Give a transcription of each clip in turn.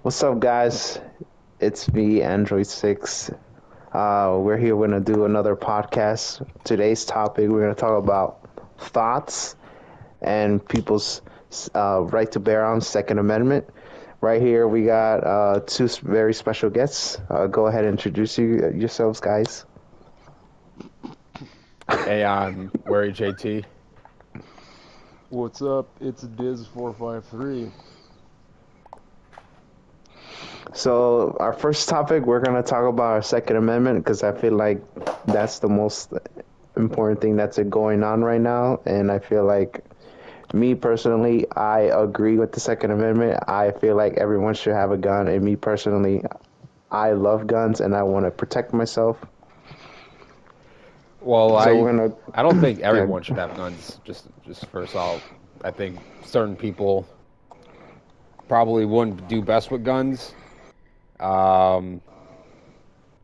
What's up, guys? It's me, Android 6. We're here. We're going to do another podcast. Today's topic, we're going to talk about thoughts and people's right to bear arms, Second Amendment. Right here, we got two very special guests. Go ahead and introduce yourselves, guys. Hey, I'm Worry JT. What's up? It's Diz453. So, our first topic, we're going to talk about our Second Amendment because I feel like that's the most important thing that's going on right now. And I feel like me personally, I agree with the Second Amendment. I feel like everyone should have a gun, and me personally, I love guns and I want to protect myself. Well, So I we're gonna, I don't think yeah, everyone should have guns. Just first off, I think certain people probably wouldn't do best with guns. Um,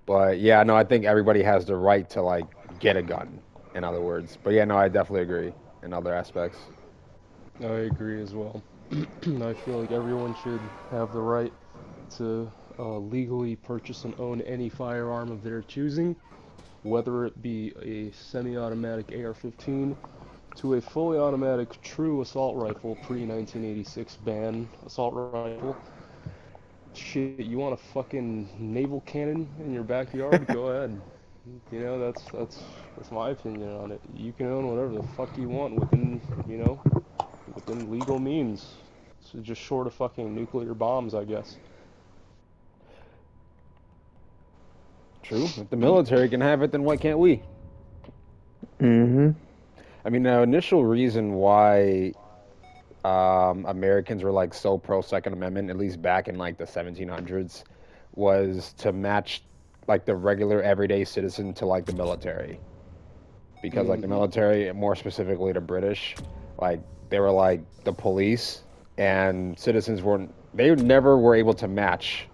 but yeah, no, I think everybody has the right to like get a gun. In other words, but yeah, no, I definitely agree in other aspects. I agree as well. I feel like everyone should have the right to legally purchase and own any firearm of their choosing, whether it be a semi automatic AR 15 to a fully automatic true assault rifle pre 1986 ban assault rifle. Shit, you want a fucking naval cannon in your backyard? Go ahead. That's my opinion on it. You can own whatever the fuck you want within legal means. So just short of fucking nuclear bombs, I guess. True. If the military can have it, then why can't we? mm-hmm, I mean, the initial reason why Americans were like so pro Second Amendment, at least back in like the 1700s, was to match like the regular everyday citizen to like the military. Because like the Mm-hmm. military, more specifically the British, like they were like the police, and citizens weren't. They never were able to match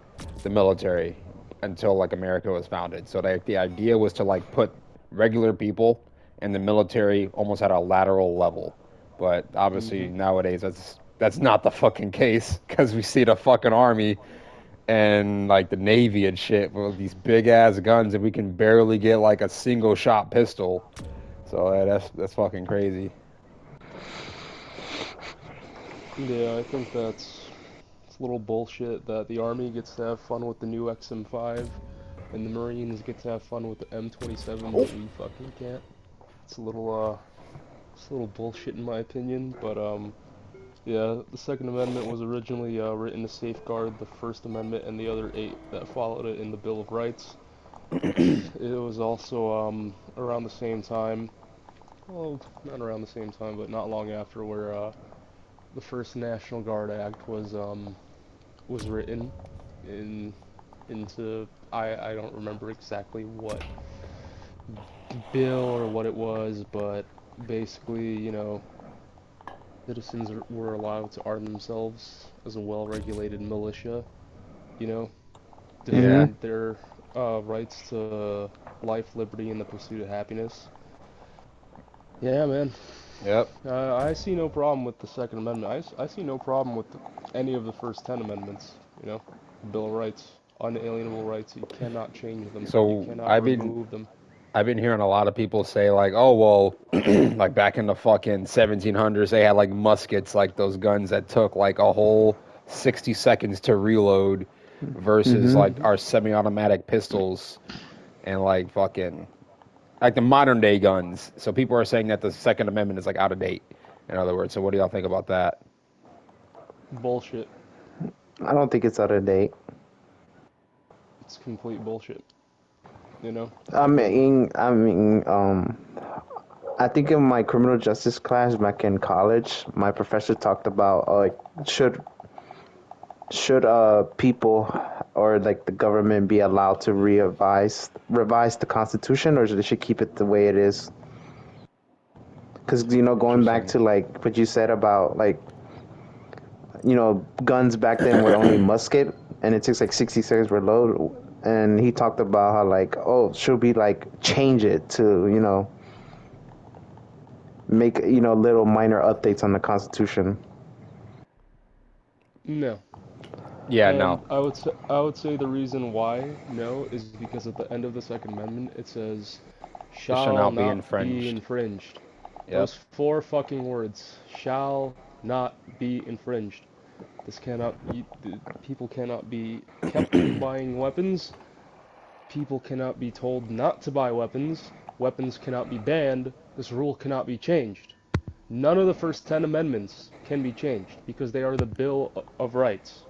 the military until like America was founded. So the idea was to like put regular people and the military almost at a lateral level. But Mm-hmm. obviously nowadays that's not the fucking case because we see the fucking army and like the navy and shit with these big ass guns and we can barely get like a single shot pistol. So that's fucking crazy. Yeah, I think that's it's a little bullshit that the Army gets to have fun with the new XM5 and the Marines get to have fun with the M27, but we fucking can't. It's a little it's a little bullshit in my opinion, but yeah, the Second Amendment was originally written to safeguard the First Amendment and the other eight that followed it in the Bill of Rights. It was also around the same time, well, not around the same time, but not long after, where the first National Guard Act was written in into I don't remember exactly what bill or what it was, but basically, citizens were allowed to arm themselves as a well-regulated militia, you know, mm-hmm. Yeah. defend their rights to life, liberty, and the pursuit of happiness. Yeah, man. Yep. I see no problem with the Second Amendment. I see no problem with any of the first 10 amendments, the Bill of Rights, unalienable rights. You cannot change them. You So cannot remove them. I've been hearing a lot of people say like, oh well, like back in the fucking 1700s, they had like muskets, like those guns that took like a whole 60 seconds to reload, versus Mm-hmm. like Hmm. our semi-automatic pistols and like fucking like the modern day guns. So people are saying that the Second Amendment is like out of date. In other words, so what do y'all think about that? Bullshit. I don't think it's out of date. It's complete bullshit. You know? I think in my criminal justice class back in college, my professor talked about should people or like the government be allowed to revise the Constitution, or they should keep it the way it is? Because going back Interesting. to like what you said about like guns back then were only musket, and it takes like 60 seconds per load. And he talked about how like, oh, should we like change it to make little minor updates on the Constitution? No. Yeah, no, And I would say the reason why no is because at the end of the Second Amendment it says it shall shall not be not be infringed. infringed. Yep. Those four fucking words shall not be infringed. This cannot people cannot be kept from buying weapons. People cannot be told not to buy weapons. Weapons cannot be banned. This rule cannot be changed. None of the first 10 amendments can be changed because they are the Bill of Rights.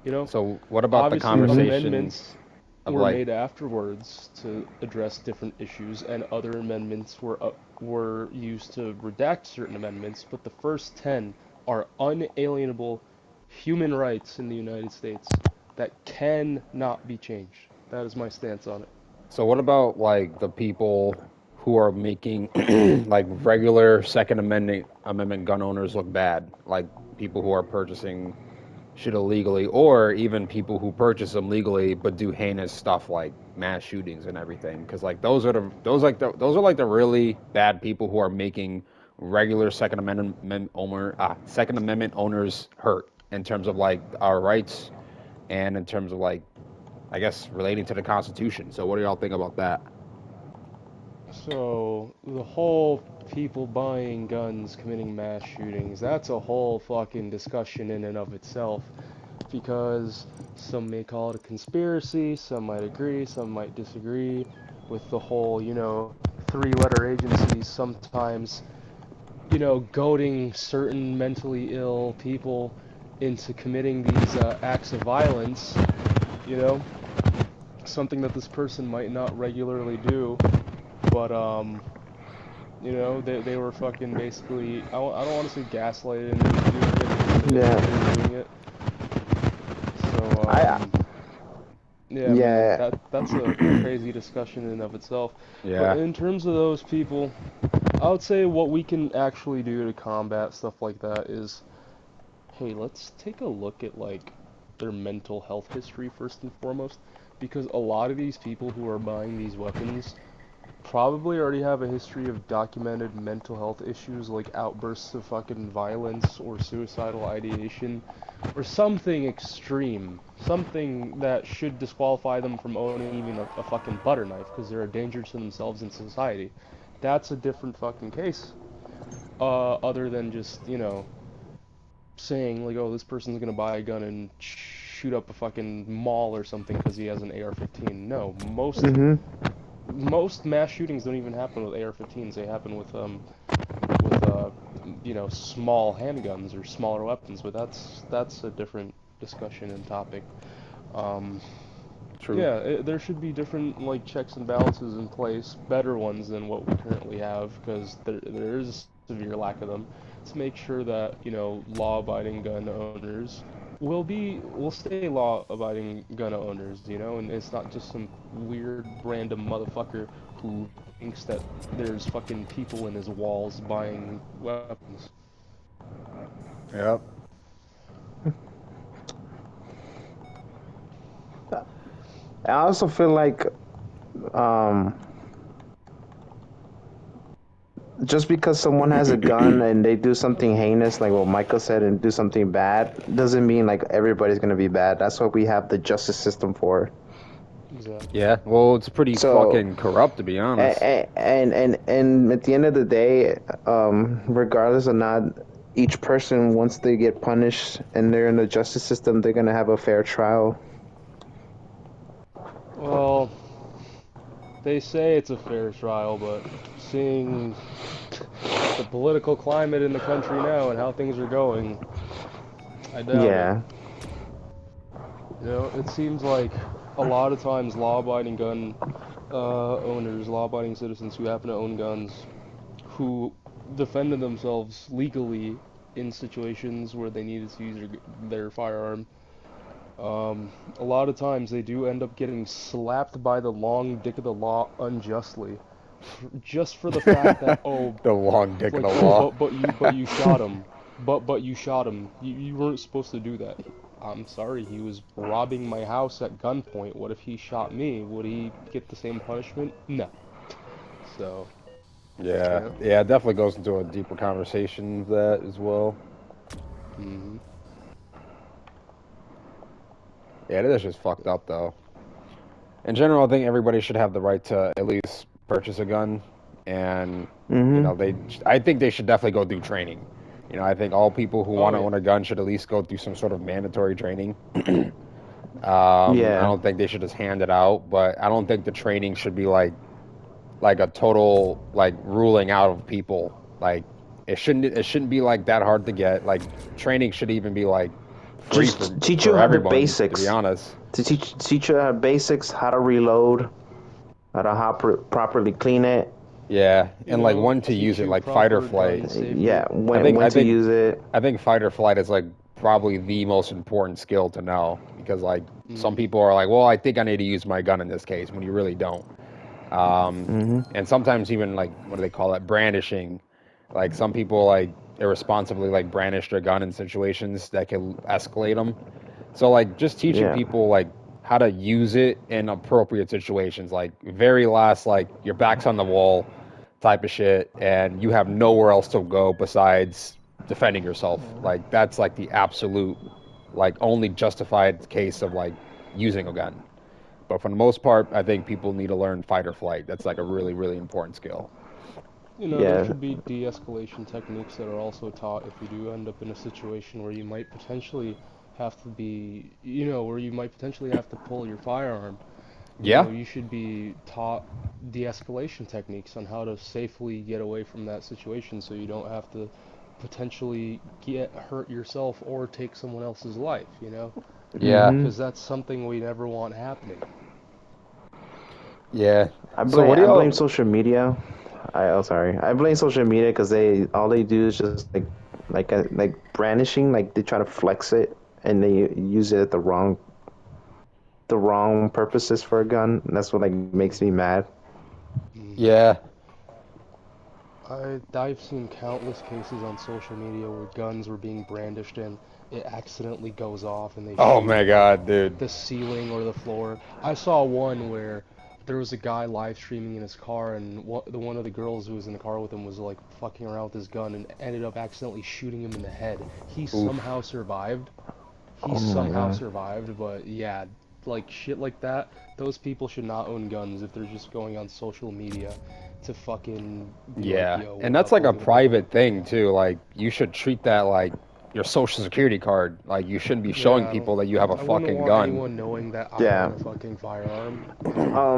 You know, So what about the obviously Mm-hmm. conversation amendments of were like, made afterwards to address different issues, and other amendments were used to redact certain amendments. But the first 10 are unalienable human rights in the United States that cannot be changed. That is my stance on it. so what about like the people who are making like regular Second Amendment gun owners look bad, like people who are purchasing shit illegally, or even people who purchase them legally but do heinous stuff like mass shootings and everything. Because like those are like the really bad people who are making regular Second Amendment owners hurt in terms of like our rights and in terms of like I guess relating to the Constitution. So what do y'all think about that? So, the whole people buying guns, committing mass shootings, that's a whole fucking discussion in and of itself. Because some may call it a conspiracy, some might agree, some might disagree with the whole, three-letter agencies sometimes, goading certain mentally ill people into committing these acts of violence, you know, something that this person might not regularly do, but they were fucking basically. I don't want to say gaslighted into Yeah. doing it. So I yeah, I mean yeah. that's a crazy discussion in and of itself. But Yeah. in terms of those people, I would say what we can actually do to combat stuff like that is, hey, let's take a look at like their mental health history first and foremost, because a lot of these people who are buying these weapons probably already have a history of documented mental health issues like outbursts of fucking violence or suicidal ideation or something extreme. Something that should disqualify them from owning even a fucking butter knife because they're a danger to themselves and society. That's a different fucking case. Other than just, saying like, oh, this person's gonna buy a gun and shoot up a fucking mall or something because he has an AR-15. No, Mm-hmm. most mass shootings don't even happen with AR-15s. They happen with small handguns or smaller weapons. But that's a different discussion and topic. Um, True. yeah, there should be different like checks and balances in place, better ones than what we currently have, because there is a severe lack of them. To make sure that law-abiding gun owners will stay law-abiding gun owners, and it's not just some weird random motherfucker who thinks that there's fucking people in his walls buying weapons. Yep. I also feel like um just because someone has a gun and they do something heinous, like what Michael said, and do something bad, doesn't mean like everybody's gonna be bad. That's what we have the justice system for. Exactly. Yeah. Well, it's pretty So, fucking corrupt to be honest. and at the end of the day, regardless of not each person, once they get punished and they're in the justice system, they're gonna have a fair trial. Well, they say it's a fair trial, but seeing the political climate in the country now and how things are going, I doubt it. Yeah. It seems like a lot of times law-abiding gun owners, law-abiding citizens who happen to own guns, who defended themselves legally in situations where they needed to use their firearm, a lot of times they do end up getting slapped by the long dick of the law unjustly, just for the fact that, oh, The long dick of like, the oh, law. but you shot him, but you shot him. You weren't supposed to do that. I'm sorry, he was robbing my house at gunpoint. What if he shot me? Would he get the same punishment? No. So, Yeah. yeah. Yeah. It definitely goes into a deeper conversation of that as well. Mhm. Yeah, it is just fucked up though. In general, I think everybody should have the right to at least purchase a gun, and Mm-hmm. I think they should definitely go through training. I think all people who Oh want to yeah. own a gun should at least go through some sort of mandatory training. I Yeah. don't think they should just hand it out, but I don't think the training should be like a total like ruling out of people. Like it shouldn't be like that hard to get. Like training should even be like free Just for teach you for how the everyone, to be basics. honest. To teach you how basics, how to reload, how to properly clean it. Yeah, You and like know, when to use teach it, you like fight or proper flight. gun safety. Yeah, I when think when I to think use it. I think fight or flight is like probably the most important skill to know because like some Mm. people are like, well, I think I need to use my gun in this case when you really don't. Um, Mm-hmm. and sometimes even like what do they call it, brandishing. Like some people like irresponsibly like brandish their gun in situations that can escalate them. So like just teaching Yeah. people like how to use it in appropriate situations, like very last like your back's on the wall type of shit and you have nowhere else to go besides defending yourself. Like that's like the absolute like only justified case of like using a gun. But for the most part, I think people need to learn fight or flight. That's like a really, really important skill. You know, there Yeah. should be de-escalation techniques that are also taught if you do end up in a situation where you might potentially have to be, where you might potentially have to pull your firearm. Yeah. You should be taught de-escalation techniques on how to safely get away from that situation so you don't have to potentially get hurt yourself or take someone else's life. Yeah. Mm-hmm. Because that's something we never want happening. Yeah. I So blame what do I blame y'all social media. Sorry. I blame social media because they do is just like brandishing. Like they try to flex it and they use it at the wrong purposes for a gun. And that's what like makes me mad. Mm. Yeah. I've seen countless cases on social media where guns were being brandished and it accidentally goes off and they Oh shoot my like god, dude. the ceiling or the floor. I saw one where there was a guy live streaming in his car and one of the girls who was in the car with him was like fucking around with his gun and ended up accidentally shooting him in the head. He somehow Oof. survived. He Oh my somehow god. survived, but yeah, like shit like that, those people should not own guns if they're just going on social media to fucking be like, Yeah. yo, And what that's up, like we're a gonna go do. private thing too. Like you should treat that like your social security card. Like you shouldn't be showing Yeah, I don't. people that you have a I wouldn't fucking want gun. anyone knowing that I Yeah. own a fucking firearm.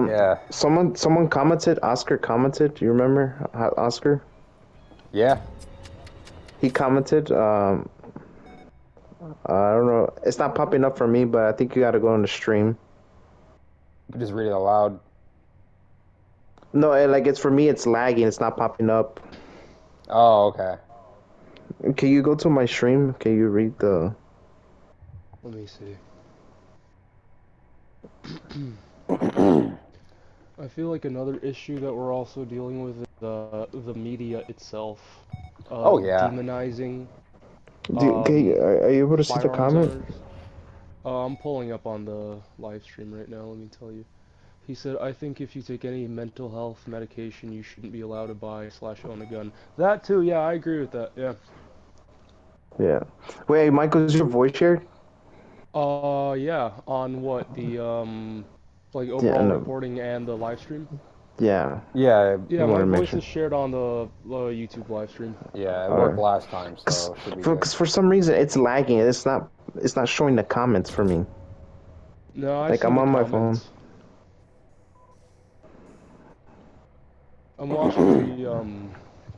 Yeah. Someone commented. Oscar commented. Do you remember Oscar? Yeah. He commented. I don't know. It's not popping up for me, but I think you got to go on the stream. You can just read it aloud. No, like it's for me. It's lagging. It's not popping up. Oh, okay. Can you go to my stream? Can you read the? Let me see. I feel like another issue that we're also dealing with is the media itself, Oh yeah. demonizing Okay, um, are you able to see the firearms comment? owners. I'm pulling up on the live stream right now. Let me tell you. He said, "I think if you take any mental health medication, you shouldn't be allowed to buy slash own a gun." That too, yeah, I agree with that. Yeah. Yeah. Wait, Michael, is your voice shared? Yeah. On what like Yeah, overall no. recording and the live stream. Yeah. Yeah. I Yeah, want my to make voice sure. is shared on the YouTube live stream. Yeah. It worked Alright. last time, Cause, so it should be good. cause for some reason it's lagging. It's not showing the comments for me. No, I Like see I'm the on my phone. comments. I'm watching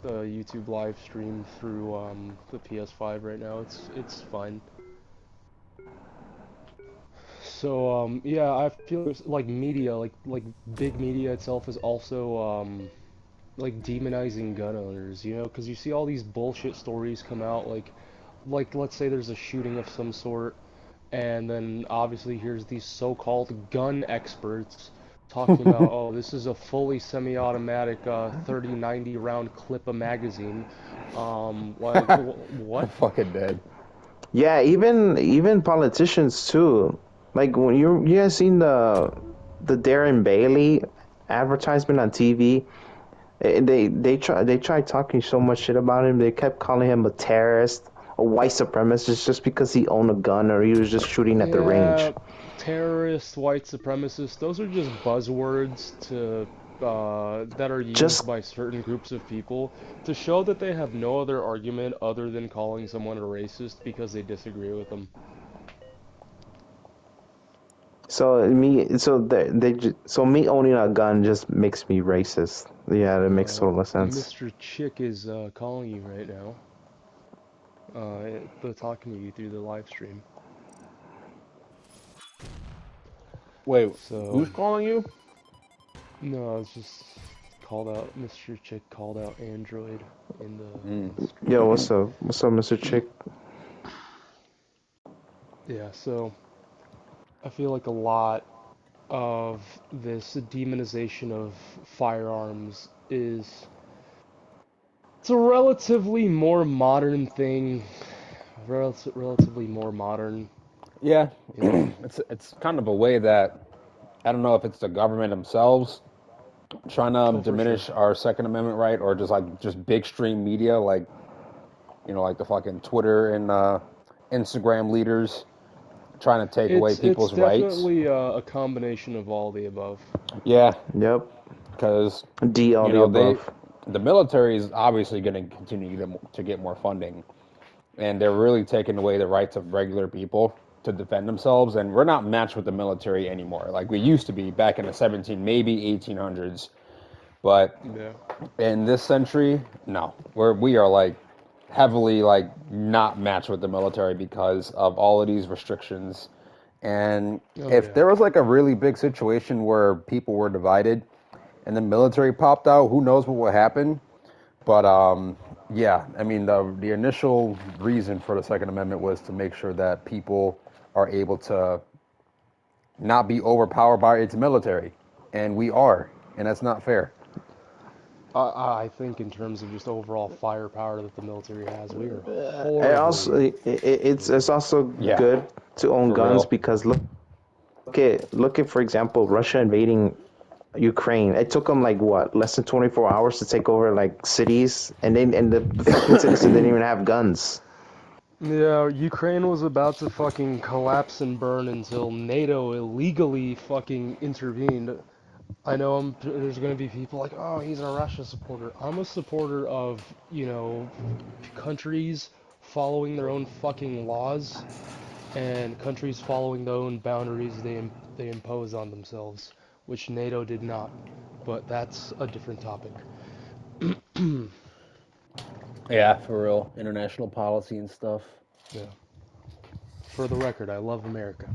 the YouTube live stream through the PS5 right now. It's fine. So yeah, I feel like media, like big media itself is also like demonizing gun owners, because you see all these bullshit stories come out like let's say there's a shooting of some sort and then obviously here's these so-called gun experts talking about, oh, this is a fully semi-automatic 30-90 round clip of magazine. Like I'm what? fucking dead. Yeah, even politicians too. Like when you guys seen the Darren Bailey advertisement on TV. They tried talking so much shit about him. They kept calling him a terrorist, a white supremacist, just because he owned a gun or he was just shooting at the Yeah, range. terrorist, white supremacist, those are just buzzwords to that are used Just by certain groups of people to show that they have no other argument other than calling someone a racist because they disagree with them. so me owning a gun just makes me racist. Yeah, that makes total sense. Mr. Chick is calling you right now. They're talking to you through the live stream. Wait, So, who's calling you? no, it's just called out. Mr. Chick called out Android in the stream. Yo, what's up? What's up, Mr. Chick? Yeah, so I feel like a lot of this demonization of firearms is it's a relatively more modern thing, relatively more modern, Yeah, you know. it's kind of a way that I don't know if it's the government themselves trying to Oh, for sure. diminish our Second Amendment right, or just big stream media like like the fucking Twitter and Instagram leaders trying to take away It's people's rights. definitely a combination of all the above. Yeah, Yep. because D all you the know they above. the military is obviously going to continue to get more funding, and they're really taking away the rights of regular people to defend themselves. And we're not matched with the military anymore, like we used to be back in the 17, maybe 1800s. But Yeah. in this century, no, we are like heavily like not matched with the military because of all of these restrictions. And Oh if yeah. there was like a really big situation where people were divided and the military popped out, who knows what would happen? But yeah, I mean the initial reason for the Second Amendment was to make sure that people are able to not be overpowered by its military, and we are, and that's not fair. I think in terms of just overall firepower that the military has, we are And also, horribly, it's also Yeah, good to own for guns real. because look at for example Russia invading Ukraine. It took them like what less than 24 hours to take over like cities, and the fucking citizens didn't even have guns. Yeah, Ukraine was about to fucking collapse and burn until NATO illegally fucking intervened. I know there's gonna be people like, oh, he's a Russia supporter. I'm a supporter of, countries following their own fucking laws and countries following their own boundaries they impose on themselves, which NATO did not. But that's a different topic. Yeah, for real. International policy and stuff. Yeah. For the record, I love America.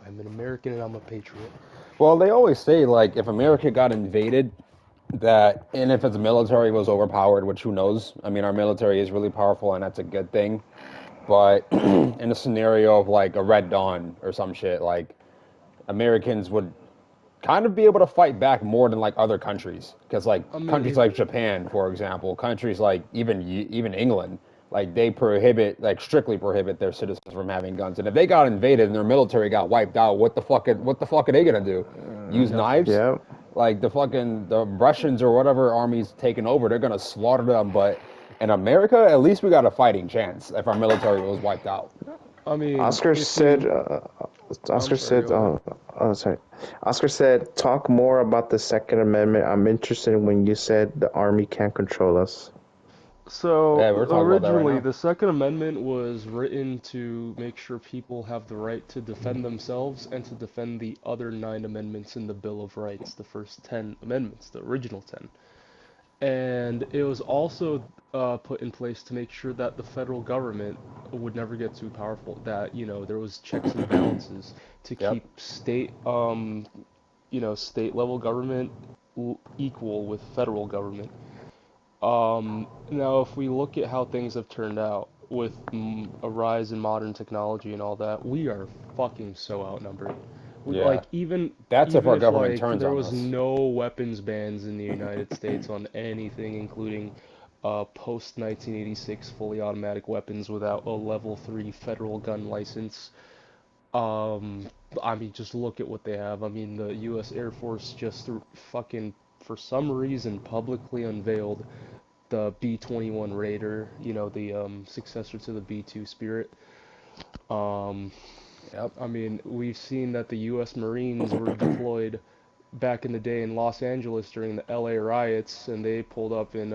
I'm an American and I'm a patriot. Well, they always say like if America got invaded, that and if its military was overpowered, which who knows? I mean, our military is really powerful, and that's a good thing. But in a scenario of like a Red Dawn or some shit, like Americans would kind of be able to fight back more than like other countries, because like I countries mean, like Japan, for example, countries like even England, like they prohibit like strictly prohibit their citizens from having guns. And if they got invaded and their military got wiped out, what the fuck are they gonna do? Use nothing. knives? Yeah. Like the Russians or whatever armies taking over, they're gonna slaughter them. But in America, at least we got a fighting chance if our military was wiped out. I mean, Oscar if said, you, uh, I'm Oscar sorry, said, go ahead. sorry. Oscar said, talk more about the Second Amendment. I'm interested when you said the army can't control us. So Yeah, we're talking about that right originally, now. the Second Amendment was written to make sure people have the right to defend themselves and to defend the other nine amendments in the Bill of Rights, the first 10 amendments, the original 10. And it was also put in place to make sure that the federal government would never get too powerful, that, there was checks and balances to Yep. keep state level government equal with federal government. Now, if we look at how things have turned out with a rise in modern technology and all that, we are fucking so outnumbered. Yeah. Like even That's if even our if government like turns there on was us. no weapons bans in the United States on anything, including post 1986 fully automatic weapons without a level 3 federal gun license. Um, I mean, just look at what they have. I mean, the U.S. Air Force just fucking for some reason publicly unveiled the B-21 Raider, the successor to the B-2 Spirit. Um, Yep. I mean, we've seen that the U.S. Marines were deployed back in the day in Los Angeles during the L.A. riots, and they pulled up in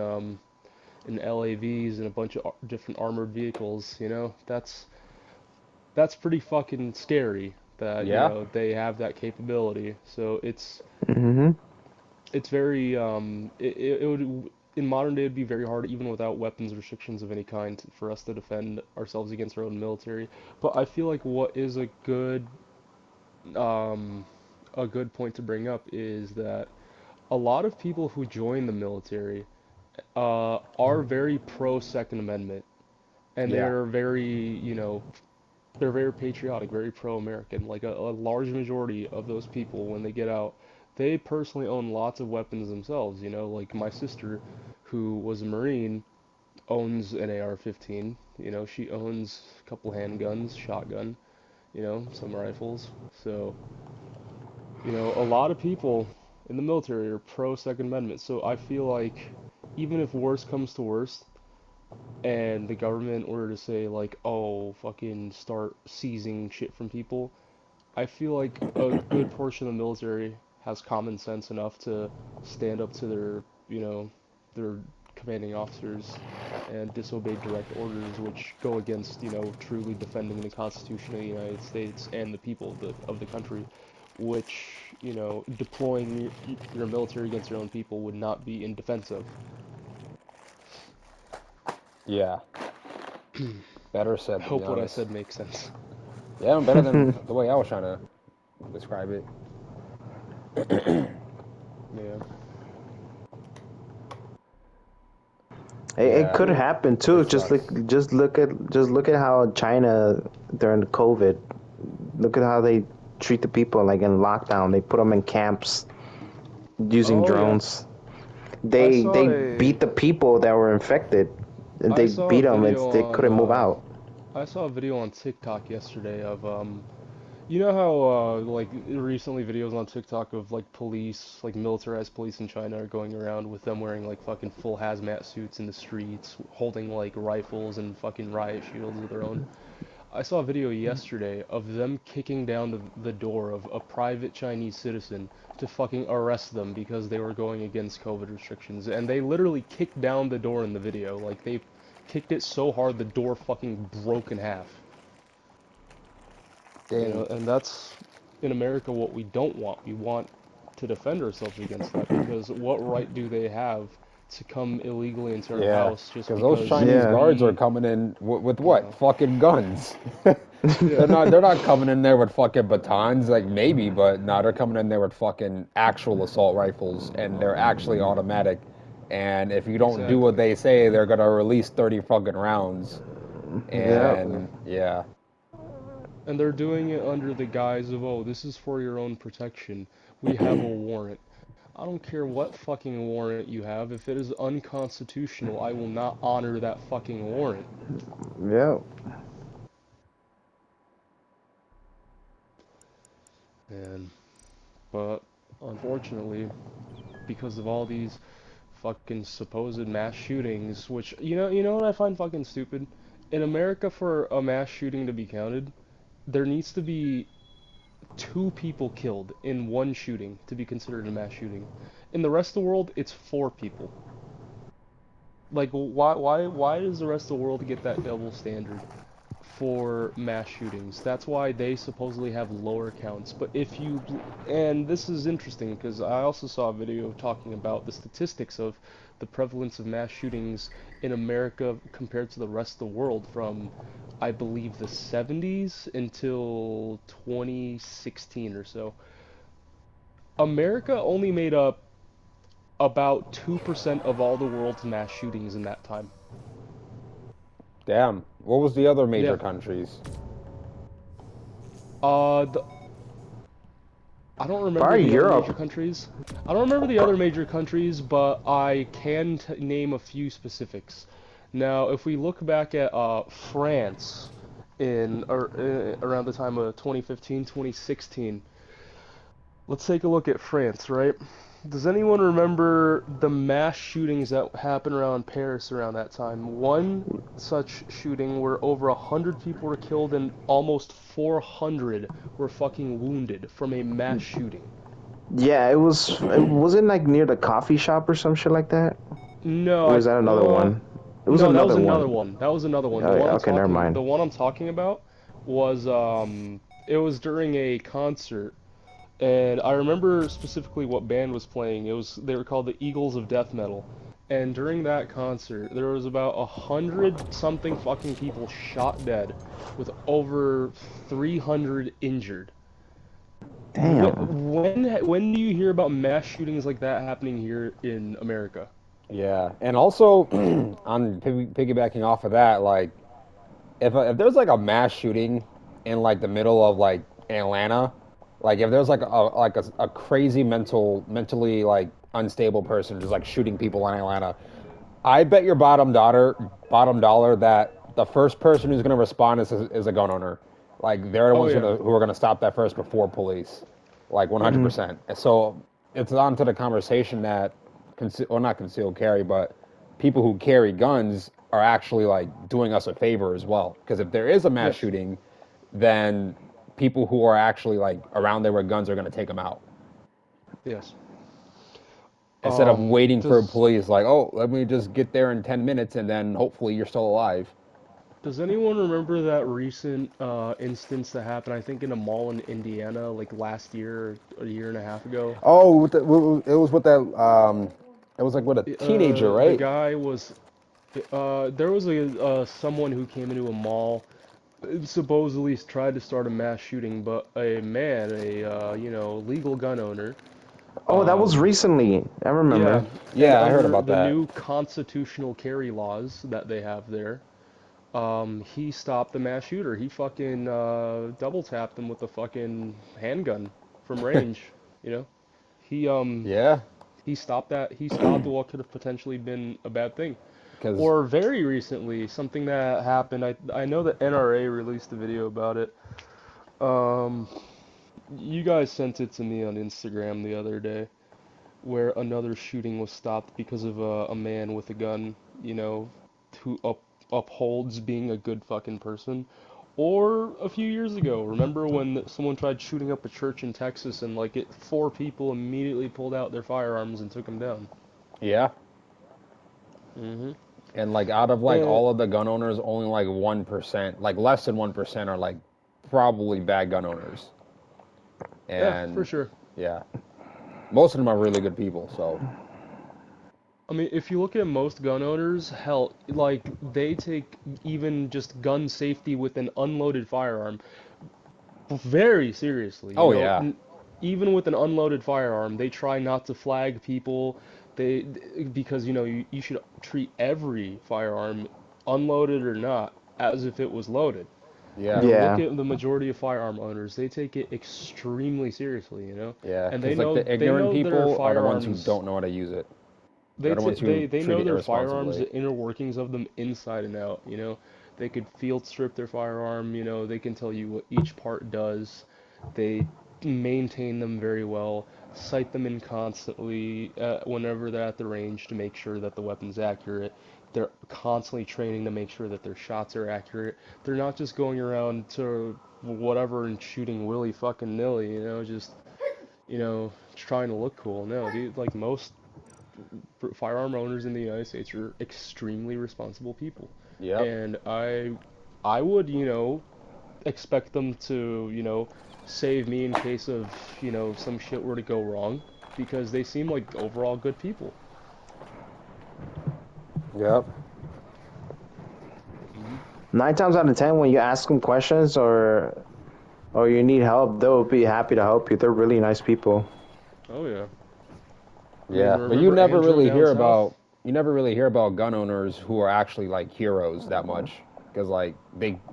LAVs and a bunch of different armored vehicles. You know, that's pretty fucking scary that Yeah. they have that capability. So Hmm. it's very it would in modern day it'd be very hard even without weapons restrictions of any kind for us to defend ourselves against our own military. But I feel like what is um a good point to bring up is that a lot of people who join the military are very pro Second Amendment, and Yeah. they're very, they're very patriotic, very pro-American. Like a large majority of those people, when they get out, they personally own lots of weapons themselves. Like my sister, who was a Marine, owns an AR-15. She owns a couple handguns, shotgun, some rifles. So, a lot of people in the military are pro Second Amendment. So I feel like even if worse comes to worst, and the government were to say like, oh, fucking start seizing shit from people, I feel like a good portion of the military has common sense enough to stand up to their commanding officers and disobey direct orders which go against, truly defending the Constitution of the United States and the people of the country, which, deploying your military against your own people would not be in defense of. Yeah. Better I said, to be hope what I honest. said makes sense. Yeah, better than the way I was trying to describe it. Yeah. It Yeah. could Well, happen It too. sucks. Just look at how China during the COVID. Look at how they treat the people like in lockdown. They put them in camps using oh yeah. drones. I They saw a beat the people that were infected, and I they saw a beat them, and video they on couldn't move out. I saw a video on TikTok yesterday of you know how like recently videos on TikTok of like police, like militarized police in China are going around with them wearing like fucking full hazmat suits in the streets, holding like rifles and fucking riot shields of their own. I saw a video yesterday of them kicking down the door of a private Chinese citizen to fucking arrest them because they were going against COVID restrictions. And they literally kicked down the door in the video. Like, they kicked it so hard the door fucking broke in half. Dang. And that's in America what we don't want. We want to defend ourselves against that because what right do they have to come illegally into our Yeah. house just Because those because Chinese Yeah. guards are we, coming in with you what? know, Fucking guns. yeah, They're not coming in there with fucking batons, like maybe, but no, they're coming in there with fucking actual assault rifles, and they're actually automatic. And if you don't do what exactly. they say, they're gonna release 30 fucking rounds. Yeah. Exactly. And yeah, And they're doing it under the guise of, oh, this is for your own protection. We have a warrant. I don't care what fucking warrant you have. If it is unconstitutional, I will not honor that fucking warrant. Yeah. And, but unfortunately, because of all these fucking supposed mass shootings, which, you know what I find fucking stupid? In America, for a mass shooting to be counted, there needs to be two people killed in one shooting to be considered a mass shooting. In the rest of the world, it's four people. Like, why does the rest of the world get that double standard for mass shootings? That's why they supposedly have lower counts. But and this is interesting because I also saw a video talking about the statistics of the prevalence of mass shootings in America compared to the rest of the world from, I believe, the 70s until 2016 or so. America only made up about 2% of all the world's mass shootings in that time. damn. What was the other major Yeah. countries? The I don't remember Probably the other major Europe. countries. I don't remember the other major countries, but I can name a few specifics. Now, if we look back at France around the time of 2015, 2016, let's take a look at France, right? Does anyone remember the mass shootings that happened around Paris around that time? One such shooting where over 100 people were killed and almost 400 were fucking wounded from a mass shooting. Yeah, it was. It wasn't like near the coffee shop or some shit like that. No, Or was that another one? It was no, that was another another one. one. That was another one. Oh, yeah, okay, never mind. The one I'm talking about was it was during a concert. And I remember specifically what band was playing. They were called the Eagles of Death Metal. And during that concert, there was about 100 something fucking people shot dead, with over 300 injured. Damn. When do you hear about mass shootings like that happening here in America? Yeah, and also on piggybacking off of that, like if there's like a mass shooting in like the middle of like Atlanta, like if there's like a crazy mentally like unstable person just like shooting people in Atlanta, I bet your bottom dollar that the first person who's gonna respond is a gun owner. Like they're the Oh ones yeah. who are gonna stop that first before police, like Mm-hmm. 100%. So it's on to the conversation that well, not concealed carry, but people who carry guns are actually like doing us a favor as well. Because if there is a mass Yes. shooting, then people who are actually like around there with guns are going to take them out Yes. instead of waiting for Does police. Like, oh, let me just get there in 10 minutes, and then hopefully you're still alive. Does anyone remember that recent instance that happened? I think in a mall in Indiana, like last year, or a year and a half ago. Oh, it was with that. It was like with a teenager, The right? guy was there was a someone who came into a mall, supposedly tried to start a mass shooting, but a man, a legal gun owner, Oh, that was um, recently. I yeah, remember. and Yeah, I heard under about the that. new constitutional carry laws that they have there, he stopped the mass shooter. He fucking double tapped him with a fucking handgun from range. You know, he um Yeah, he stopped that. He stopped what could have potentially been a bad thing. because Or very recently, something that happened. I know the NRA released a video about it. Um, you guys sent it to me on Instagram the other day, where another shooting was stopped because of a man with a gun, who upholds being a good fucking person. Or a few years ago, remember when someone tried shooting up a church in Texas and like four people immediately pulled out their firearms and took him down. yeah, Hmm. and like out of like And all of the gun owners, only like 1%, like less than 1%, are like probably bad gun owners, yeah, for and sure. yeah, most of them are really good people. So I mean, if you look at most gun owners, hell, like they take even just gun safety with an unloaded firearm very seriously. oh yeah, Even with an unloaded firearm, they try not to flag people. They because you should treat every firearm, unloaded or not, as if it was loaded. yeah, Look Yeah. at the majority of firearm owners. They take it extremely seriously. yeah, And because like the they ignorant know their people are the ones who firearms. don't know how to use it. They're They the t ones who they treat know it their firearms, irresponsibly. the inner workings of them inside and out. They could field strip their firearm, they can tell you what each part does. They maintain them very well, sight them in constantly whenever they're at the range to make sure that the weapon's accurate. They're constantly training to make sure that their shots are accurate. They're not just going around to whatever and shooting willy fucking nilly, just trying to look cool. No, dude, like most firearm owners in the United States are extremely responsible people, Yep. and I would expect them to save me in case of some shit were to go wrong, because they seem like overall good people. Yep. 9 times out of 10, when you ask them questions or you need help, they'll be happy to help you. They're really nice people. Oh yeah. I mean, Yeah, but you remember never Andrew really down hear south? about gun owners who are actually like heroes that much because like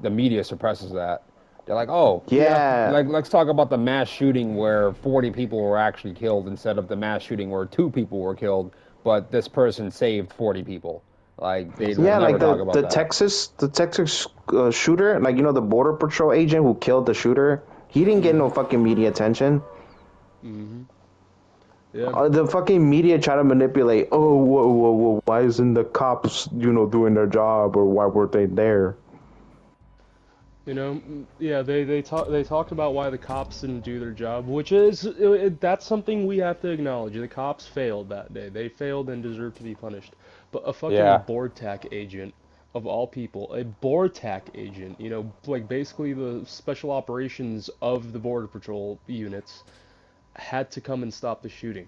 the media suppresses that. They're like, oh yeah, Yeah. like let's talk about the mass shooting where 40 people were actually killed instead of the mass shooting where 2 people were killed, but this person saved 40 people. Like they will Yeah, Exactly. never like talk the about the that. Texas the Texas shooter, like the border patrol agent who killed the shooter. He didn't get no fucking media attention. Mm-hmm. Yeah. The fucking media try to manipulate. Oh, whoa, whoa, whoa! Why isn't the cops, doing their job, or why weren't they there? Yeah, they talked about why the cops didn't do their job, which is that's something we have to acknowledge. The cops failed that day. They failed and deserve to be punished. But a fucking Yeah. BORTAC agent of all people, a BORTAC agent, like basically the special operations of the Border Patrol units, had to come and stop the shooting.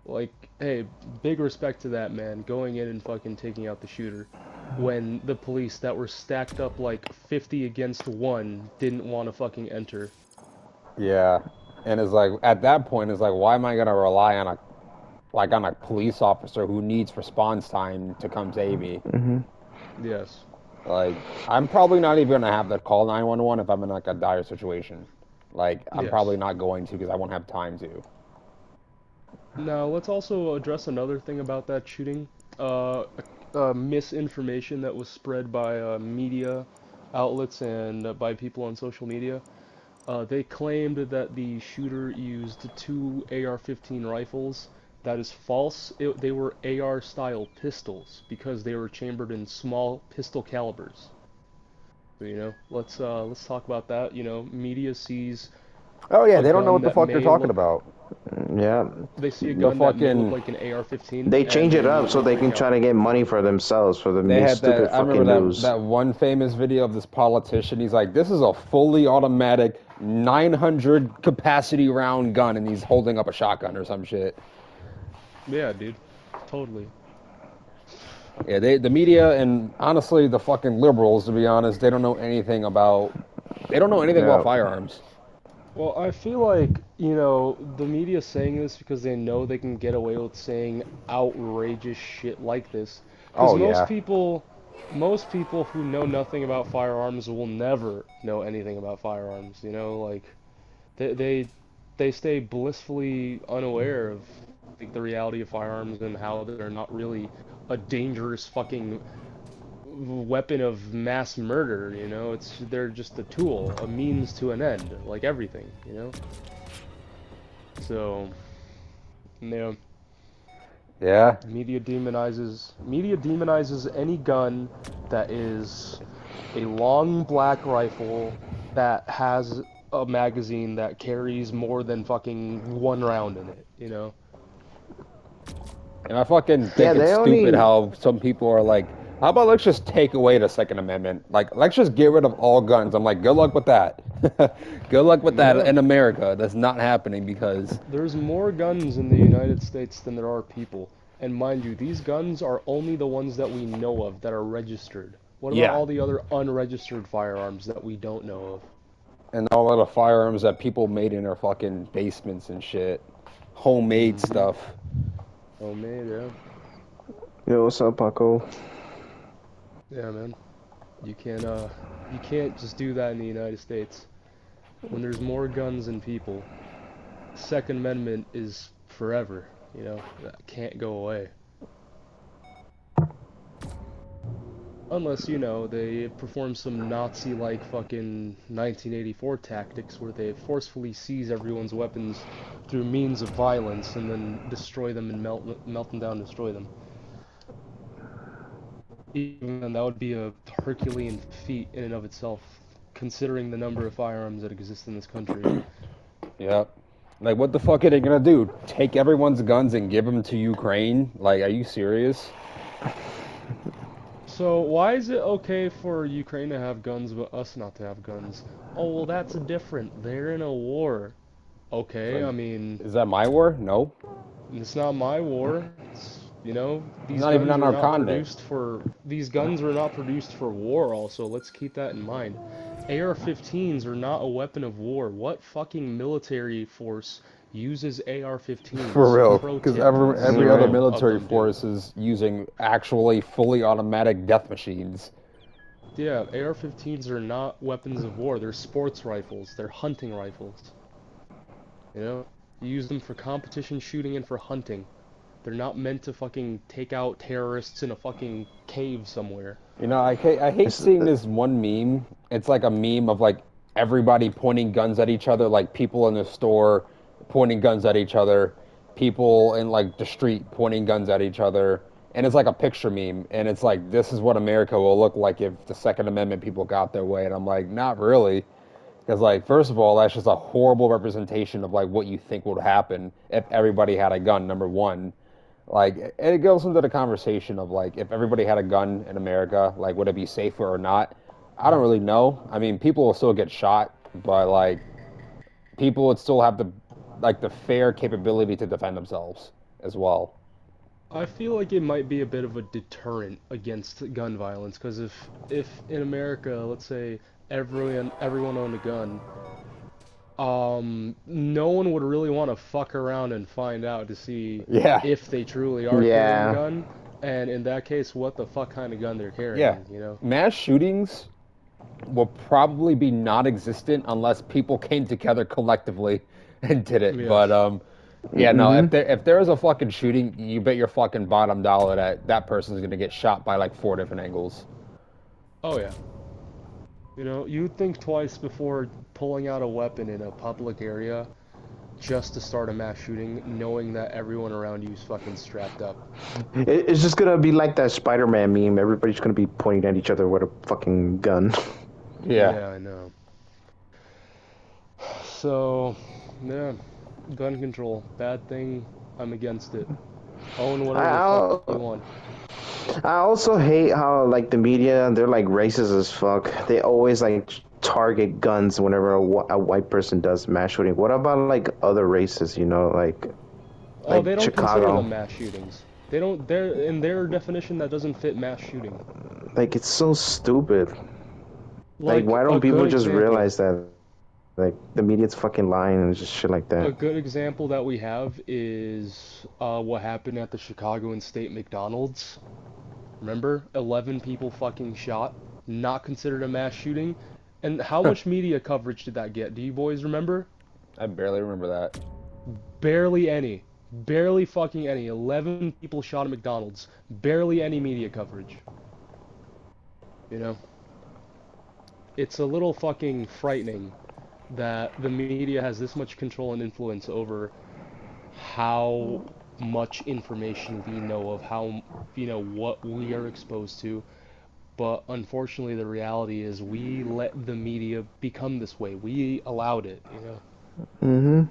Like, hey, big respect to that man going in and fucking taking out the shooter when the police that were stacked up like 50 against 1 didn't want to fucking enter. Yeah. And it's like at that point, it's like, why am I gonna rely on a police officer who needs response time to come save me? Hmm. Yes. Like, I'm probably not even gonna have to call 911 if I'm in like a dire situation. Like, I'm probably Yes. not going to because I won't have time to. Now, let's also address another thing about that shooting. Misinformation that was spread by media outlets and by people on social media. They claimed that the shooter used two AR-15 rifles. That is false. They were AR-style pistols because they were chambered in small pistol calibers. So, let's talk about that. Media sees Oh yeah, a they don't know gun what the that fuck you're may talking look about. Yeah, they see a The gun that may look fucking like an AR-15 they and change they it up so immediately they freak can out. try to get money for themselves for they the had stupid that. I remember fucking news. that one famous video of this politician. He's like, "This is a fully automatic 900 capacity round gun," and he's holding up a shotgun or some shit. Yeah, dude. Totally. Yeah, the media and honestly the fucking liberals, to be honest, they don't know anything about. They don't know anything about Yeah, firearms. Well, I feel like, the media saying this because they know they can get away with saying outrageous shit like this. Because Oh yeah. most people who know nothing about firearms will never know anything about firearms. Like they they they stay blissfully unaware of like the reality of firearms and how they're not really a dangerous fucking weapon of mass murder. They're just a tool, a means to an end, like everything. So, yeah, Yeah. media demonizes any gun that is a long black rifle that has a magazine that carries more than fucking one round in it. And I fucking yeah. think it's They stupid only how some people are like, how about let's just take away the Second Amendment? Like, let's just get rid of all guns. I'm like, good luck with that. Good luck with that Yeah, in America. That's not happening because, there's more guns in the United States than there are people. And mind you, these guns are only the ones that we know of that are registered. What about yeah, all the other unregistered firearms that we don't know of? and all of the firearms that people made in their fucking basements and shit, homemade Mm-hmm. stuff. Homemade, yeah. yo, what's up, Paco? Yeah, man. You can't you can't just do that in the United States. When there's more guns than people, Second Amendment is forever, That can't go away. Unless, they perform some Nazi-like fucking 1984 tactics where they forcefully seize everyone's weapons through means of violence and then destroy them and melt them down and destroy them. Even then, that would be a Herculean feat in and of itself, considering the number of firearms that exist in this country. Yep. Like, what the fuck are they gonna do? Take everyone's guns and give them to Ukraine? Like, are you serious? So why is it okay for Ukraine to have guns but us not to have guns? Oh, well, that's different. They're in a war. It's Okay, like, I mean, is that my war? No. it's not my war. It's not even on our continent. These guns were not produced for war also. Let's keep that in mind. AR-15s are not a weapon of war. What fucking military force uses For AR-15s? real, Pro because tip, every other Right. zero of military them do. force is using actually fully automatic death machines. Yeah, AR-15s are not weapons of war. They're sports rifles. They're hunting rifles. You use them for competition shooting and for hunting. They're not meant to fucking take out terrorists in a fucking cave somewhere. You know, I hate It's, seeing this one meme. It's like a meme of like everybody pointing guns at each other, like people in the store pointing guns at each other, people in like the street pointing guns at each other, and it's like a picture meme, and it's like this is what America will look like if the Second Amendment people got their way, and I'm like, not really, because like first of all, that's just a horrible representation of like what you think would happen if everybody had a gun. Number one, like it goes into the conversation of like if everybody had a gun in America, like would it be safer or not? I don't really know. I mean, people will still get shot, but like people would still have the fair capability to defend themselves as well. I feel like it might be a bit of a deterrent against gun violence, because if in America, let's say everyone owned a gun, no one would really want to fuck around and find out to see Yeah, if they truly are carrying a Yeah. gun, and in that case, what the fuck kind of gun they're yeah. carrying, you know? Mass shootings will probably be non-existent unless people came together collectively and did it. Yeah. But yeah, no. Mm-hmm. If there is a fucking shooting, you bet your fucking bottom dollar that that person's gonna get shot by like four different angles. Oh yeah. You know, you think twice before pulling out a weapon in a public area just to start a mass shooting, knowing that everyone around you is fucking strapped up. It's just gonna be like that Spider-Man meme. Everybody's gonna be pointing at each other with a fucking gun. Yeah, Yeah, I know. So, yeah, gun control, bad thing. I'm against it. Own I whatever the fuck you al- want. I also hate how like the media, they're like racist as fuck. They always like target guns whenever a white person does mass shooting. What about like other races? Oh, Like they don't consider Chicago. them mass shootings. They don't. They're in their definition that doesn't fit mass shooting. Like it's so stupid. Like Like why a don't good people just example. realize that? Like the media's fucking lying and just shit like A that. good example that we have is what happened at the Chicago and State McDonald's. Remember? 11 people fucking shot. Not considered a mass shooting. And how much media coverage did that get? Do you boys remember? I barely remember that. Barely any. Barely fucking any. 11 people shot at McDonald's. Barely any media coverage. You know? It's a little fucking frightening that the media has this much control and influence over how much information we know of how what we are exposed to, but unfortunately the reality is we let the media become this way. We allowed it, you know. Mm-hmm.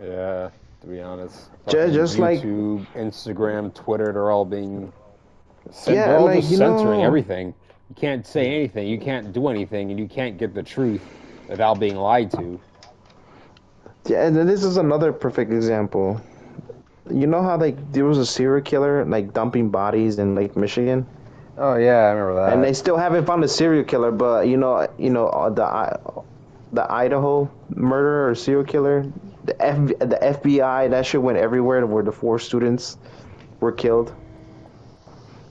Yeah, to be honest, fucking Just like YouTube, Instagram, Twitter, they're all being they're yeah, all like just censoring know. everything. You can't say Yeah. anything, you can't do anything, and you can't get the truth without being lied to. Yeah, and then this is another perfect example. You know how like there was a serial killer like dumping bodies in Lake Michigan, Oh yeah, I remember and they that. still haven't found the serial killer. But the Idaho murderer or serial killer, the FBI, that shit went everywhere where the four students were killed.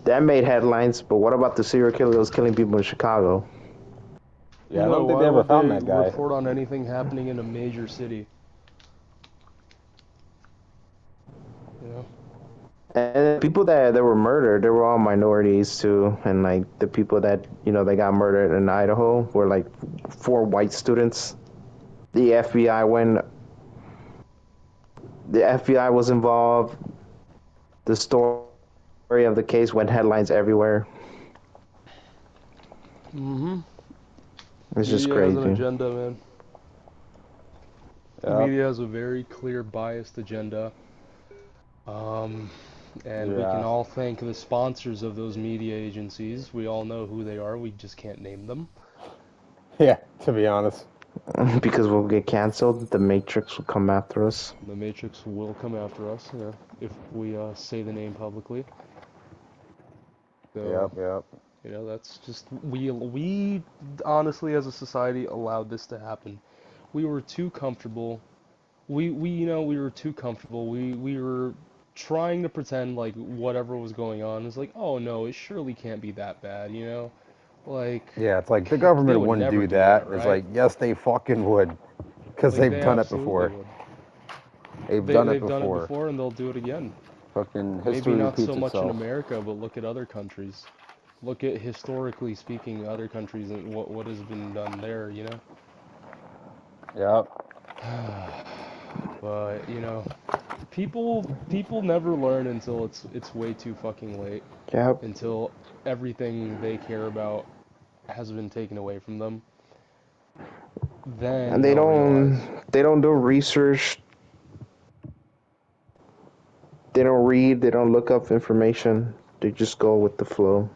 That made headlines. But what about the serial killer that was killing people in Chicago? Yeah, I No, don't think why they ever would found they that guy. report on anything happening in a major city, you know? And the people that were murdered, they were all minorities too. And like the people that they got murdered in Idaho were like four white students. The FBI went. The FBI was involved. The story of the case went headlines everywhere. Mm-hmm. It's just Media has an crazy. agenda, man. The Yep. media has a very clear biased agenda. Um, and we can Yeah. all thank the sponsors of those media agencies. We all know who they are, we just can't name them. Yeah, to be honest. Because we'll get canceled. The Matrix will come after us. The Matrix will come after us, if we say the name publicly. So, Yep, yep. that's just we honestly as a society allowed this to happen. We were too comfortable. We were too comfortable. We were trying to pretend like whatever was going on is like, oh no, it surely can't be that bad, you know? Like Yeah, it's like the they government would wouldn't never do do that, that. It's right? like, yes, they fucking would. Because Like they've they done it absolutely before. would. They've They done it they've done it before. before and they'll do it again. Fucking Maybe history not so repeats much in itself. America, but look at other countries. Look at historically speaking other countries and what has been done there, you know? Yep. But, people never learn until it's way too fucking late, Yep. until everything they care about has been taken away from them. And Then they'll realize. they don't do research. They don't read. They don't look up information. They just go with the flow.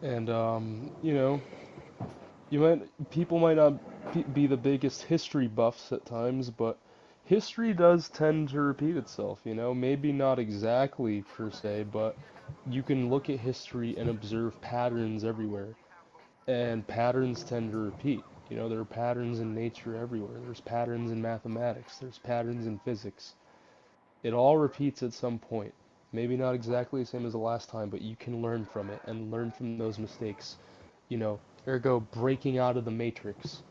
And people might not be the biggest history buffs at times, but history does tend to repeat itself, maybe not exactly per se, but you can look at history and observe patterns everywhere, and patterns tend to repeat. There are patterns in nature everywhere. There's patterns in mathematics, there's patterns in physics. It all repeats at some point. Maybe not exactly the same as the last time, but you can learn from it and learn from those mistakes. Ergo breaking out of the matrix.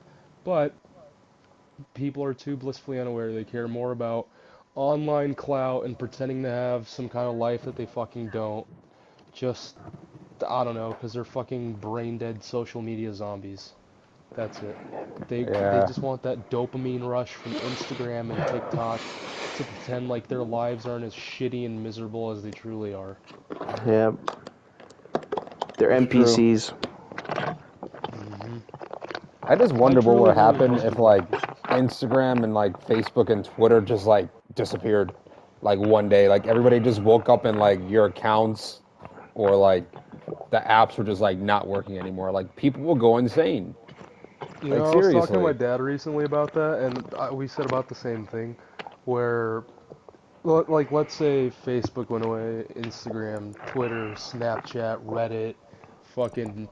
But people are too blissfully unaware. They care more about online clout and pretending to have some kind of life that they fucking don't. Just, I don't know, because they're fucking brain dead social media zombies. That's it. They Yeah. just want that dopamine rush from Instagram and TikTok to pretend like their lives aren't as shitty and miserable as they truly are. Yep. They're It's true. NPCs. Hmm. I just I wonder what truly would believe happen most if people are like NPCs. Instagram and like Facebook and Twitter just like disappeared like one day. Like everybody just woke up and like your accounts or like the apps were just like not working anymore. Like people will go insane. Like I was talking to my seriously. dad recently about that, and we said about the same thing, where, like, let's say Facebook went away, Instagram, Twitter, Snapchat, Reddit, fucking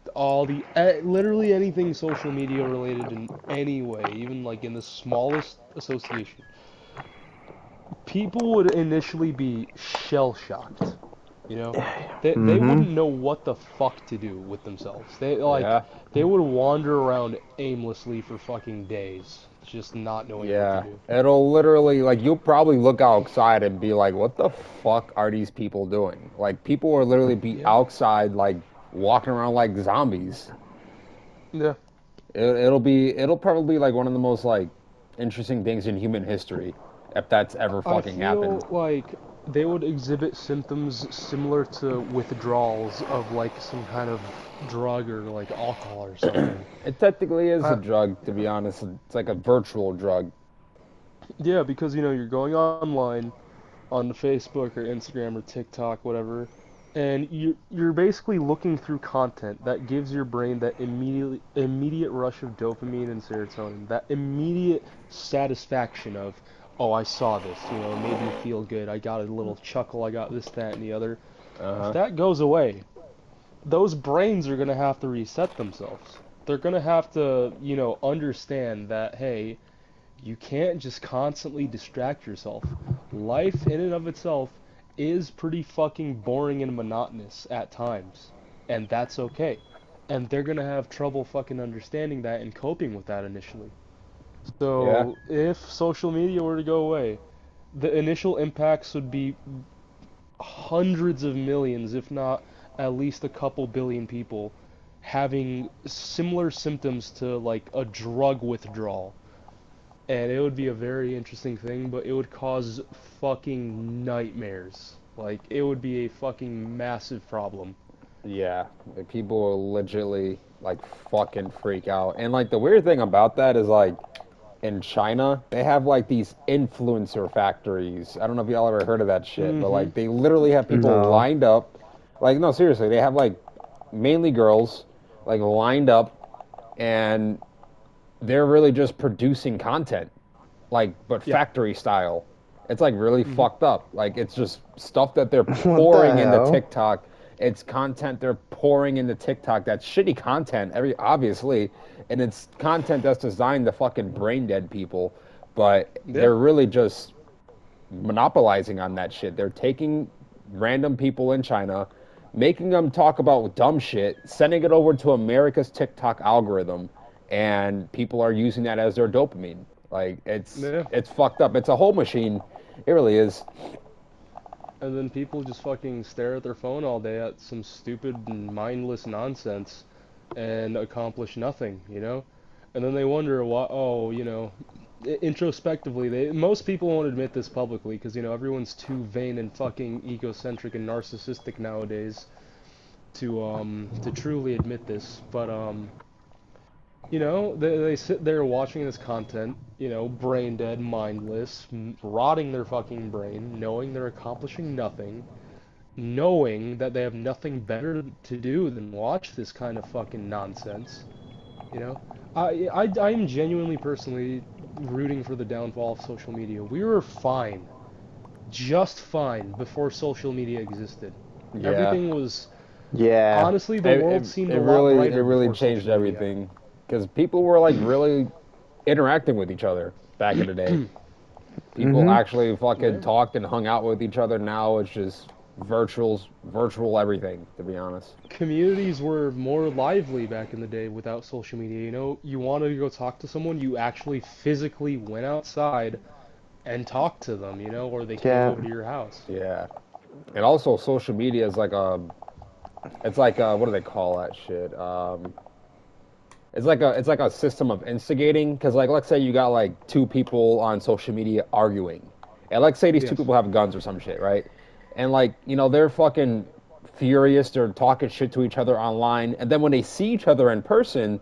literally anything social media related in any way, even like in the smallest association. People would initially be shell shocked. You know, they Mm-hmm. wouldn't know what the fuck to do with themselves. Yeah. They would wander around aimlessly for fucking days, just not knowing what to Yeah. do. It'll literally like you'll probably look outside and be like, what the fuck are these people doing? Like people will literally be Yeah. outside like walking around like zombies. Yeah. It'll probably be like one of the most like interesting things in human history if that's ever I fucking happened. feel like they would exhibit symptoms similar to withdrawals of like some kind of drug or like alcohol or something. It technically is a I, drug, to be honest. It's like a virtual drug. yeah, because you're going online on Facebook or Instagram or TikTok, whatever, and you're basically looking through content that gives your brain that immediate rush of dopamine and serotonin, that immediate satisfaction of, oh, I saw this, it made me feel good, I got a little chuckle, I got this, that, and the other. Uh If huh. that goes away, those brains are gonna have to reset themselves. They're gonna have to, understand that, hey, you can't just constantly distract yourself. Life in and of itself is pretty fucking boring and monotonous at times, and that's okay. And they're gonna have trouble fucking understanding that and coping with that initially. Yeah. So, if social media were to go away, the initial impacts would be hundreds of millions, if not at least a couple billion people having similar symptoms to like a drug withdrawal, and it would be a very interesting thing, but it would cause fucking nightmares. Like, it would be a fucking massive problem. Yeah. Like, people will legitimately like fucking freak out. And like the weird thing about that is like in China, they have like these influencer factories. I don't know if y'all ever heard of that shit, but Mm-hmm. like they literally have people No. lined up. Like no, seriously, they have like mainly girls like lined up and they're really just producing content, like but Yeah. factory style. It's like really Mm-hmm. fucked up. Like it's just stuff that they're What the pouring into hell? TikTok. It's content they're pouring into TikTok. That's shitty content, every obviously, and it's content that's designed to fucking brain dead people. But Yeah. they're really just monopolizing on that shit. They're taking random people in China, making them talk about dumb shit, sending it over to America's TikTok algorithm, and people are using that as their dopamine. Like Yeah. it's fucked up. It's a whole machine. It really is. And then people just fucking stare at their phone all day at some stupid and mindless nonsense and accomplish nothing. And then they wonder why, oh, introspectively, most people won't admit this publicly because everyone's too vain and fucking egocentric and narcissistic nowadays to truly admit this. But they sit there watching this content, brain dead, mindless, rotting their fucking brain, knowing they're accomplishing nothing, knowing that they have nothing better to do than watch this kind of fucking nonsense. You know, I am genuinely personally rooting for the downfall of social media. We were fine, just fine before social media existed. Yeah. Everything was Yeah. honestly the It, world it, seemed it a lot really it brighter really before changed social media. everything because people were like really interacting with each other back in the day. People Mhm. actually fucking Yeah. talked and hung out with each other. Now it's just virtual everything, to be honest. Communities were more lively back in the day without social media. You wanted to go talk to someone, you actually physically went outside and talked to them, or they came Yeah. over to your house. Yeah. And also social media is like it's like what do they call that shit? It's like a system of instigating because like let's say you got like two people on social media arguing, and let's say these two Yes. people have guns or some shit, right? And like they're fucking furious, they're talking shit to each other online, and then when they see each other in person,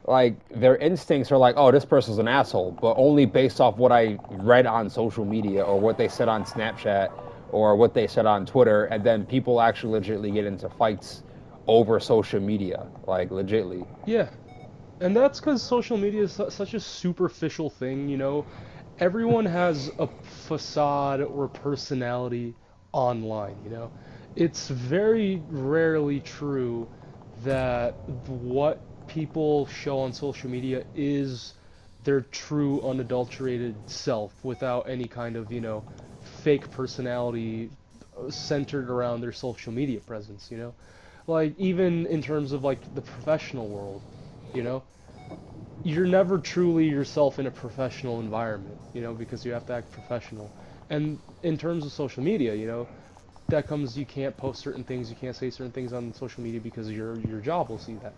like their instincts are like, oh, this person's an asshole, but only based off what I read on social media or what they said on Snapchat or what they said on Twitter, and then people actually legitly get into fights over social media, like legitly. Yeah. And that's because social media is such a superficial thing. Everyone has a facade or personality online. It's very rarely true that what people show on social media is their true unadulterated self without any kind of fake personality centered around their social media presence. Like even in terms of like the professional world, you know you're never truly yourself in a professional environment, because you have to act professional. And in terms of social media, that comes you can't post certain things, you can't say certain things on social media because your job will see that.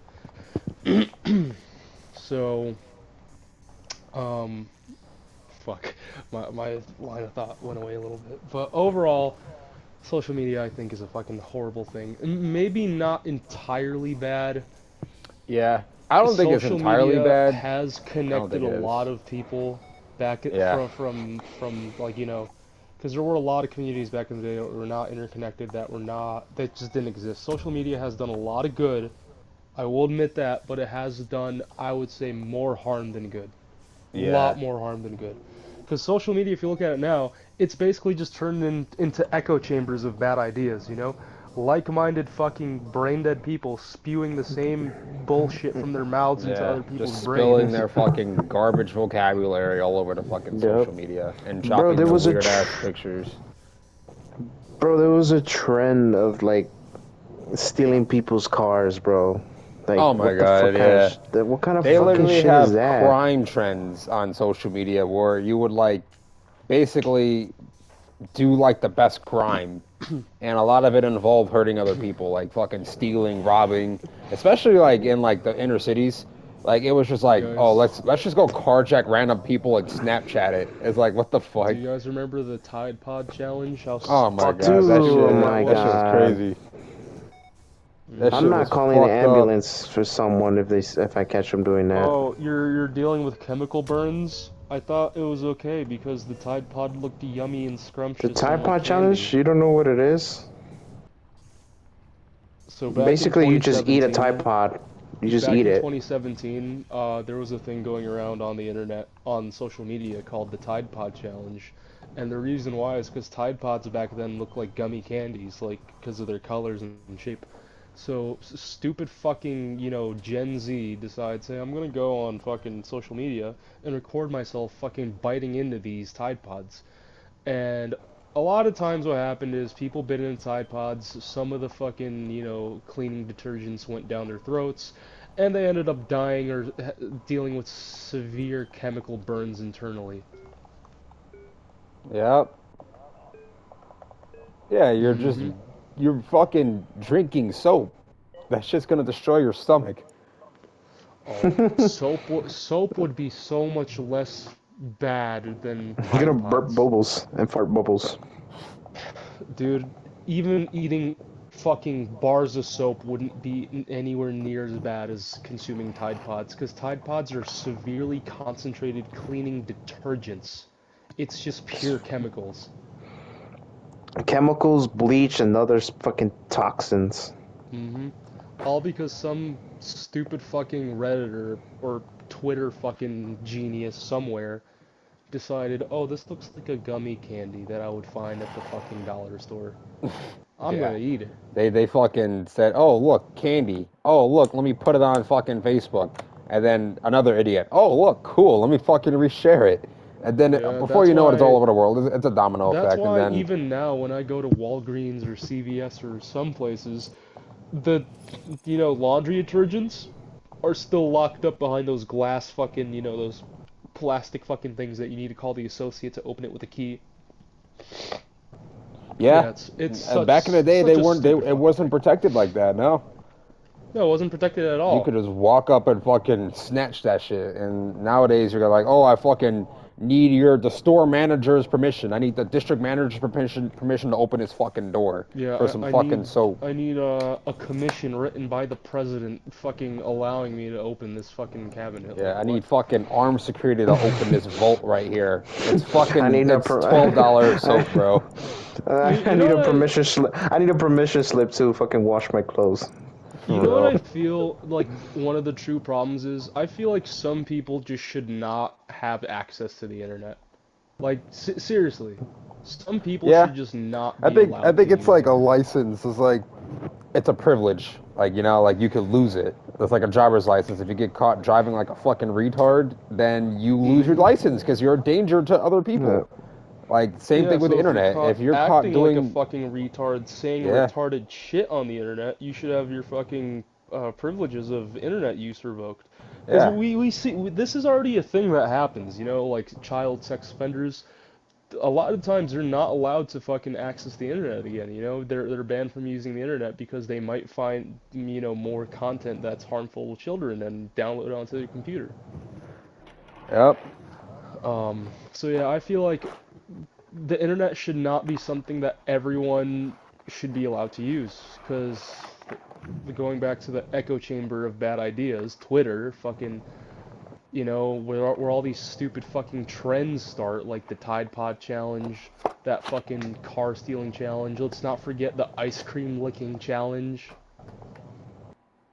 So, um, fuck, my line of thought went away a little bit. But overall, social media I think is a fucking horrible thing. Maybe not entirely bad. Yeah, I don't think it's Social entirely media bad. has I don't connected think a it is. lot of people back Yeah, from like because there were a lot of communities back in the day that were not interconnected, that just didn't exist. Social media has done a lot of good, I will admit that, but it has done, I would say, more harm than good. A yeah, lot more harm than good. Because social media, if you look at it now, it's basically just turned into echo chambers of bad ideas. Like-minded fucking brain-dead people spewing the same bullshit from their mouths into yeah. other people's Just spilling brains. their fucking garbage vocabulary all over the fucking Yep. social media and Bro, chopping there their was a weird ass pictures. trend of like stealing people's cars, bro. Like Oh my what the god, fuck kind of yeah. what kind of They fucking literally shit is have that? crime trends on social media where you would like basically do like the best crime, and a lot of it involved hurting other people, like fucking stealing, robbing, especially like in like the inner cities. Like it was just You like, oh, guys, let's just go carjack random people and Snapchat it. It's like, what the do fuck? you guys remember the Tide Pod challenge? How Oh my fucking god, Dude, stupid that my that shit was was. god. crazy. That Hmm. I'm shit not was calling the fucked up. ambulance for someone if I catch them doing that. Oh, you're dealing with chemical burns? I thought it was okay because the Tide Pod looked yummy and The scrumptious and Tide like Pod challenge, candy. you don't know what it is? So back in Basically, you just eat a 2017, Tide Pod. You just back eat in it. 2017, there was a thing going around on the internet, on social media called the Tide Pod Challenge. And the reason why is because Tide Pods back then looked like gummy candies, like because of their colors and shape. So stupid fucking Gen Z decides, hey, I'm gonna go on fucking social media and record myself fucking biting into these Tide Pods. And a lot of times what happened is people bit into Tide Pods, some of the fucking cleaning detergents went down their throats, and they ended up dying or dealing with severe chemical burns internally. Yep. Yeah, Hmm. you're fucking drinking soap. That shit's gonna destroy your stomach. Oh, soap would be so much less. bad than You're Tide gonna burp Pods. bubbles and fart bubbles. Dude, even eating fucking bars of soap wouldn't be anywhere near as bad as consuming Tide Pods, because Tide Pods are severely concentrated cleaning detergents. It's just pure chemicals. Chemicals, bleach, and other fucking toxins. Mm-hmm. All because some stupid fucking Redditor or Twitter fucking genius somewhere decided, oh, this looks like a gummy candy that I would find at the fucking dollar store. I'm Yeah. gonna eat it. They fucking said, "Oh, look, candy. Oh, look, let me put it on fucking Facebook." And then another idiot, "Oh, look, cool. Let me fucking reshare it." And then Yeah, before you know it, it's all over the world. It's a domino that's effect. And why then, even now when I go to Walgreens or CVS or some places, the laundry detergents are still locked up behind those glass fucking, those plastic fucking things that you need to call the associate to open it with a key. yeah, Yeah, it's back in the day, they such a weren't. They stupid it fucking wasn't thing. protected like that. No, No, it wasn't protected at you all. could just walk up and fucking snatch that shit. And nowadays, you're like, "Oh, I fucking need the store manager's permission. I need the district manager's permission to open his fucking door for Yeah, some I fucking need soap." I need a commission written by the president fucking allowing me to open this fucking cabinet. Yeah, Like I what? need fucking armed security to open this vault right here. I need a It's $12 I, soap, bro. I You know need a what I permission slip. I need a permission slip to fucking wash my clothes. you For know what I real. feel like one of the true problems is? I feel like some people just should not have access to the internet. Like seriously, some people Yeah, should just not be I allowed to think it's use the like a internet. license. It's like it's a privilege. Like, like you could lose it. It's like a driver's license. If you get caught driving like a fucking retard, then you lose your Hmm. license because you're a danger to other Yeah. people. Like same Yeah, thing with the so if you're internet. caught If you're caught acting like a doing, fucking retard, saying yeah, retarded shit on the internet, you should have your fucking privileges of internet use revoked. Because yeah, we see this is already a thing that happens, like child sex offenders. A lot of times they're not allowed to fucking access the internet again. They're banned from using the internet because they might find more content that's harmful to children and download it onto their computer. yep, So yeah, I feel like the internet should not be something that everyone should be allowed to use because going back to the echo chamber of bad ideas, Twitter, fucking, where all these stupid fucking trends start, like the Tide Pod challenge, that fucking car stealing challenge. Let's not forget the ice cream licking challenge.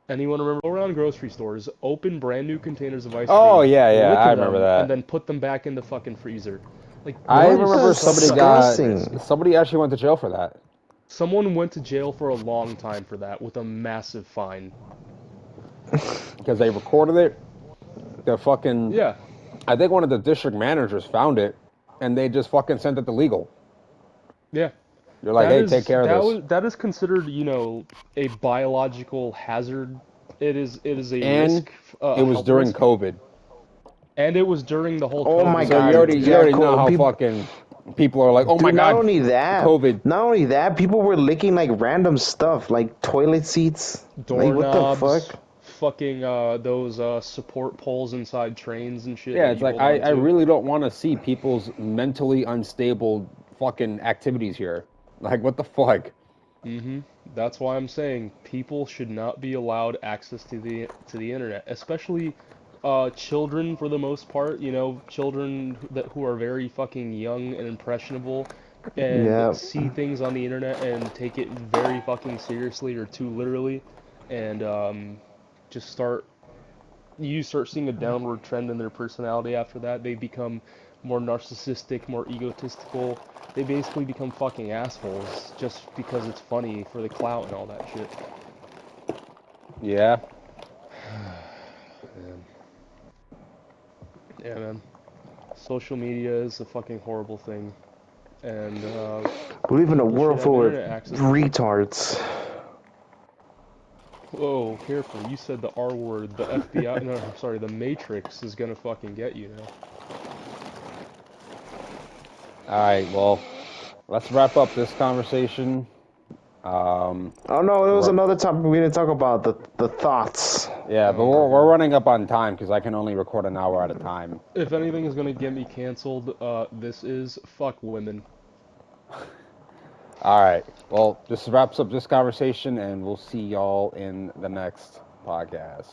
Anyone remember? Go around grocery stores, open brand new containers of ice oh cream, yeah, yeah, lick I remember them, and that. then put them back in the fucking freezer. Like, I that What? is remember That's such a disgusting. disgrace. somebody actually went to jail for that. Someone went to jail for a long time for that with a massive fine. Because they recorded it. The fucking, Yeah, I think one of the district managers found it, and they just fucking sent it to legal. yeah. You're like, That hey, take is care of that this. was that is considered, a biological hazard. It is a And risk, it a was health during risk, COVID, and it was during the whole Oh my COVID so thing god. too. you Yeah, already know how people. fucking people are like, oh my Dude, not god, only that, COVID. people were licking like random stuff, like toilet seats. Like what the Doorknobs, fuck? fucking those support poles inside trains and shit Yeah, that it's you like hold on I to. really don't want to see people's mentally unstable fucking activities here. Like what the fuck? Mm-hmm. That's why I'm saying people should not be allowed access to the internet, especially children for the most part. Children who are very fucking young and impressionable, and Yeah. see things on the internet and take it very fucking seriously or too literally, and just start seeing a downward trend in their personality after that. They become more narcissistic, more egotistical. They basically become fucking assholes just because it's funny for the clout and all that shit. Yeah. Man. Yeah, man. Social media is a fucking horrible thing, and We live in a people should world have full of internet access to it. retards. Whoa, careful. You said the R word. The FBI, no, sorry, the Matrix is gonna fucking get you now. All right. Well, let's wrap up this conversation. Um, Oh no, there was we're- another topic we didn't talk about, the thoughts. Yeah, but Oh my we're God. running up on time because I can only record an hour at a time. If anything is gonna get me canceled, this is fuck women. All right. Well, this wraps up this conversation, and we'll see y'all in the next podcast.